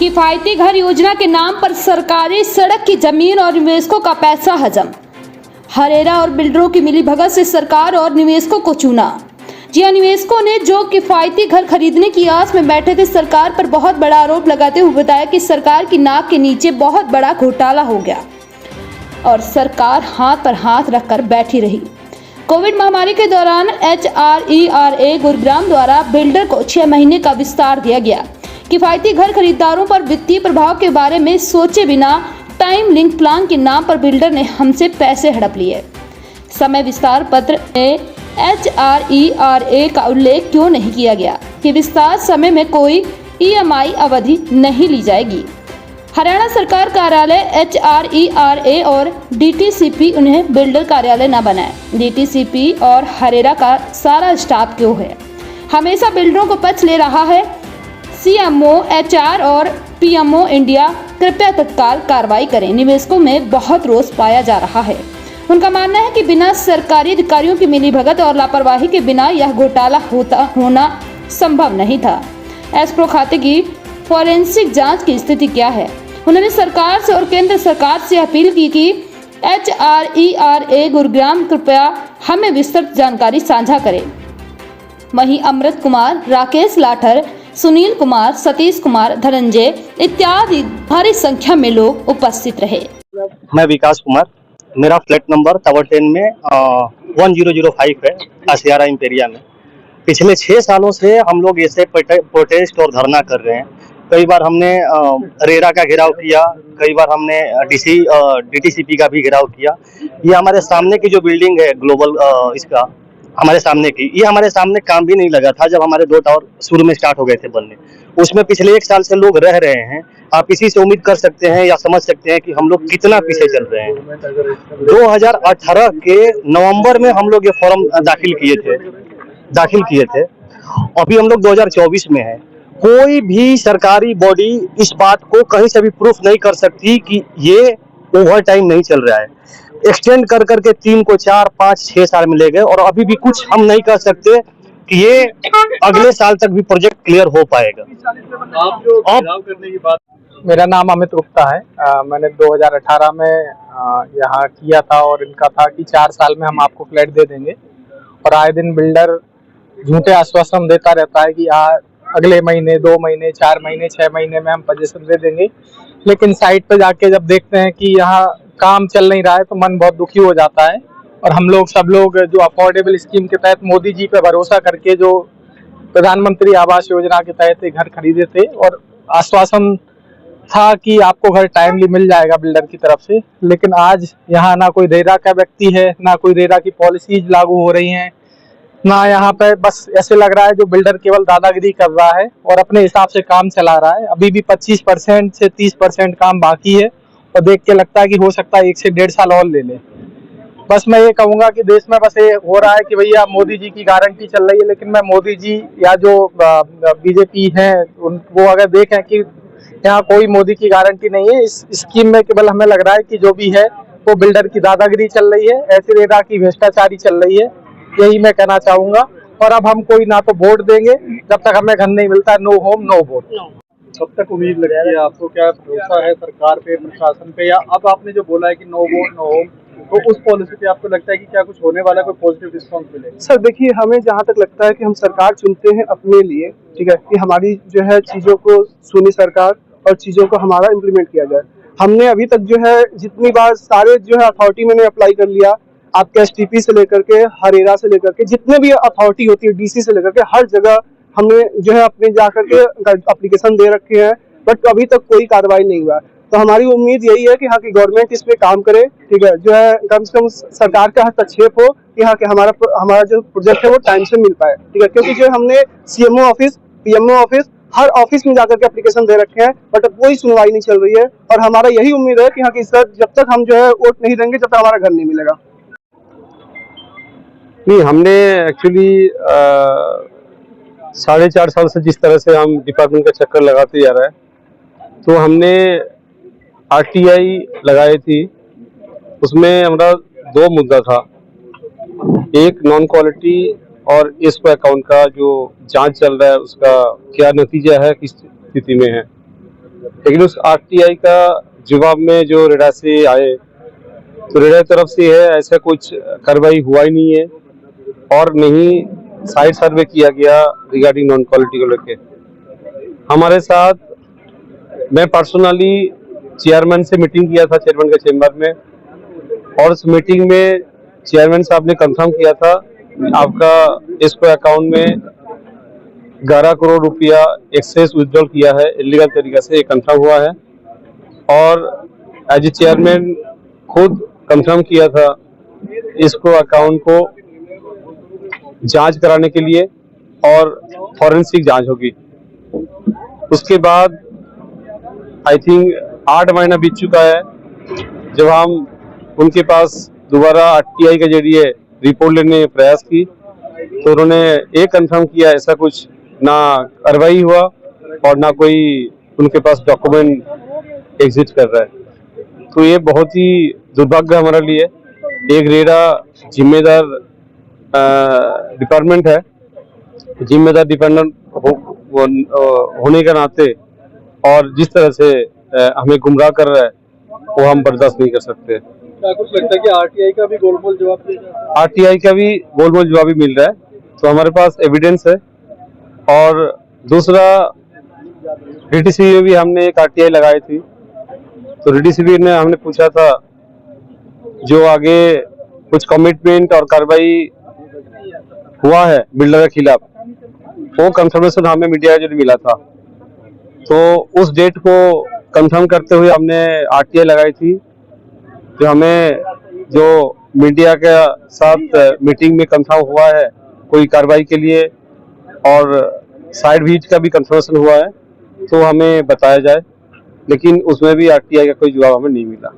किफायती घर योजना के नाम पर सरकारी सड़क की जमीन और निवेशकों का पैसा हजम। हरेरा और बिल्डरों की मिलीभगत से सरकार और निवेशकों को चूना। जी हां, निवेशकों ने जो किफायती घर खरीदने की आस में बैठे थे, सरकार पर बहुत बड़ा आरोप लगाते हुए बताया कि सरकार की नाक के नीचे बहुत बड़ा घोटाला हो गया और सरकार हाथ पर हाथ रखकर बैठी रही। कोविड महामारी के दौरान HRERA गुरुग्राम द्वारा बिल्डर को 6 महीने का विस्तार दिया गया। किफायती घर खरीदारों पर वित्तीय प्रभाव के बारे में सोचे बिना टाइम लिंक प्लान के नाम पर बिल्डर ने हमसे पैसे हड़प लिए। समय विस्तार पत्र में HRERA का उल्लेख क्यों नहीं किया गया कि विस्तार समय में कोई EMI अवधि नहीं ली जाएगी। हरियाणा सरकार कार्यालय HRERA और DTCP उन्हें बिल्डर कार्यालय न बनाए। DTCP और हरेरा का सारा स्टाफ क्यों है, हमेशा बिल्डरों को पक्ष ले रहा है। CMO HR और PMO इंडिया कृपया तत्काल कार्रवाई करें। निवेशकों में बहुत रोष पाया जा रहा है। उनका मानना है कि बिना सरकारी अधिकारियों की मिलीभगत और लापरवाही के बिना यह घोटाला होना संभव नहीं था। एस्क्रो खाते की फॉरेंसिक जांच की स्थिति क्या है? उन्होंने सरकार से और केंद्र सरकार से अपील की कि HRERA गुरुग्राम कृपया हमें विस्तृत जानकारी साझा करें। वहीं अमृत कुमार, राकेश लाठर, सुनील कुमार, सतीश कुमार, धनंजय इत्यादि भारी संख्या में लोग उपस्थित रहे। मैं विकास कुमार, मेरा फ्लैट नंबर टावर 10 में 1005 है, आशियारा इंपेरिया में। पिछले 6 सालों से हम लोग ऐसे प्रोटेस्ट और धरना कर रहे हैं। कई बार हमने रेरा का घेराव किया, कई बार हमने DTCP का भी घेराव किया। ये हमारे सामने की जो बिल्डिंग है ग्लोबल इसका हमारे सामने की, ये हमारे सामने काम भी नहीं लगा था जब हमारे 2 टावर शुरू में स्टार्ट हो गए थे बनने। उसमें पिछले 1 साल से लोग रह रहे हैं। आप इसी से उम्मीद कर सकते हैं या समझ सकते हैं कि हम लोग कितना पीछे चल रहे हैं। 2018 के नवंबर में हम लोग ये फॉर्म दाखिल किए थे। अभी हम लोग 2024 में है। कोई भी सरकारी बॉडी इस बात को कहीं से भी प्रूफ नहीं कर सकती कि ये ओवर टाइम नहीं चल रहा है। एक्सटेंड कर करके 3 को 4, 5, 6 साल में ले गए और अभी भी कुछ हम नहीं कर सकते कि ये अगले साल तक भी प्रोजेक्ट क्लियर हो पाएगा। आप जो घेराव करने की बात, मेरा नाम अमित गुप्ता है। मैंने 2018 में यहाँ किया था और इनका था कि 4 साल में हम आपको फ्लैट दे देंगे और आए दिन बिल्डर झूठे आश्वासन देता रहता है कि अगले महीने, 2 महीने, 4 महीने, 6 महीने में हम पोजीशन दे देंगे। लेकिन साइट पे जाके जब देखते हैं कि यहाँ काम चल नहीं रहा है तो मन बहुत दुखी हो जाता है। और हम लोग सब लोग जो अफोर्डेबल स्कीम के तहत मोदी जी पे भरोसा करके जो प्रधानमंत्री आवास योजना के तहत घर खरीदे थे और आश्वासन था कि आपको घर टाइमली मिल जाएगा बिल्डर की तरफ से, लेकिन आज यहाँ ना कोई रेरा का व्यक्ति है, ना कोई रेरा की पॉलिसीज लागू हो रही हैं, ना यहाँ पे बस ऐसे लग रहा है जो बिल्डर केवल दादागिरी कर रहा है और अपने हिसाब से काम चला रहा है। अभी भी 25% से 30% काम बाकी है और देख के लगता है कि हो सकता है 1 से 1.5 साल और ले ले। बस मैं ये कहूँगा कि देश में बस ये हो रहा है कि भैया मोदी जी की गारंटी चल रही है, लेकिन मैं मोदी जी या जो BJP है वो अगर देखें कि यहाँ कोई मोदी की गारंटी नहीं है। इस स्कीम में केवल हमें लग रहा है कि जो भी है वो बिल्डर की दादागिरी चल रही है, ऐसे रेरा की भ्रष्टाचारी चल रही है। यही मैं कहना चाहूँगा। और अब हम कोई ना तो वोट देंगे जब तक हमें घर नहीं मिलता। No home no vote. कब तक उम्मीद लगती है आपको? क्या भरोसा है सरकार पे, प्रशासन पे, या अब आपने जो बोला है कि नो वोट नो होम, तो उस पॉलिसी पे आपको लगता है कि क्या कुछ होने वाला, कोई पॉजिटिव रिस्पॉन्स मिलेगा? सर देखिए, हमें जहाँ तक लगता है कि हम सरकार चुनते हैं अपने लिए, ठीक है, कि हमारी जो है चीज़ों को सुने सरकार और चीज़ों को हमारा इम्प्लीमेंट किया जाए। हमने अभी तक जो है जितनी बार सारे जो है अथॉरिटी मैंने अप्लाई कर लिया, आपके STP से लेकर के हरेरा से लेकर के जितने भी अथॉरिटी होती है, DC से लेकर के हर जगह हमने जो है अपने जाकर के एप्लीकेशन दे रखे हैं, बट अभी तक कोई कार्रवाई नहीं हुआ। तो हमारी उम्मीद यही है कि यहाँ की गवर्नमेंट इस पे काम करे, ठीक है, जो है कम से कम सरकार का हस्तक्षेप हो कि यहाँ के हमारा जो प्रोजेक्ट है वो टाइम से मिल पाए, ठीक है। क्योंकि जो हमने CMO ऑफिस, PMO ऑफिस, हर ऑफिस में जाकर के एप्लीकेशन दे रखे हैं, बट कोई सुनवाई नहीं चल रही है। और हमारा यही उम्मीद है कि यहाँ की सर जब तक हम जो है वोट नहीं देंगे जब तक हमारा घर नहीं मिलेगा। नहीं, हमने एक्चुअली 4.5 साल से जिस तरह से हम डिपार्टमेंट का चक्कर लगाते जा रहा है, तो हमने RTI लगाई थी। उसमें हमारा 2 मुद्दा था। एक नॉन क्वालिटी और एस्क्रो अकाउंट का जो जांच चल रहा है उसका क्या नतीजा है, किस स्थिति में है। लेकिन उस आरटीआई का जवाब में जो रेडा से आए, तो रेडा की तरफ से है ऐसा कुछ कार्रवाई हुआ ही नहीं है और नहीं साइट सर्वे किया गया रिगार्डिंग नॉन क्वालिटी को लेके। हमारे साथ मैं पर्सनली चेयरमैन से मीटिंग किया था, चेयरमैन के चेम्बर में, और उस मीटिंग में चेयरमैन साहब ने कंफर्म किया था आपका इसको अकाउंट में 11 करोड़ रुपया एक्सेस विड्रॉल किया है इलीगल तरीके से, ये कंफर्म हुआ है। और एज ए चेयरमैन खुद कंफर्म किया था इसको अकाउंट को जांच कराने के लिए और फॉरेंसिक जांच होगी। उसके बाद आई थिंक 8 महीना बीत चुका है जब हम उनके पास दोबारा आरटीआई के जरिए रिपोर्ट लेने का प्रयास की, तो उन्होंने ये कंफर्म किया ऐसा कुछ ना कार्रवाई हुआ और ना कोई उनके पास डॉक्यूमेंट एग्जिस्ट कर रहा है। तो ये बहुत ही दुर्भाग्य हमारे लिए। एक रेडा जिम्मेदार डिपार्टमेंट है, जिम्मेदार डिपार्टमेंट होने के नाते और जिस तरह से हमें गुमराह कर रहा है वो हम बर्दाश्त नहीं कर सकते। क्या कुछ लगता है कि आरटीआई का भी गोलमोल जवाब दिया जाता है? आरटीआई का भी गोलमोल जवाब ही मिल रहा है, तो हमारे पास एविडेंस है। और दूसरा, डीटीसीबी में भी हमने एक आरटीआई लगाई थी, तो डीटीसीबी ने हमने पूछा था जो आगे कुछ कमिटमेंट और कार्रवाई हुआ है बिल्डर के खिलाफ, वो कंफर्मेशन हमें मीडिया जो मिला था, तो उस डेट को कंफर्म करते हुए हमने आरटीआई लगाई थी। जो हमें जो मीडिया के साथ मीटिंग में कंफर्म हुआ है कोई कार्रवाई के लिए और साइड विजिट का भी कंफर्मेशन हुआ है, तो हमें बताया जाए, लेकिन उसमें भी आरटीआई का कोई जवाब हमें नहीं मिला।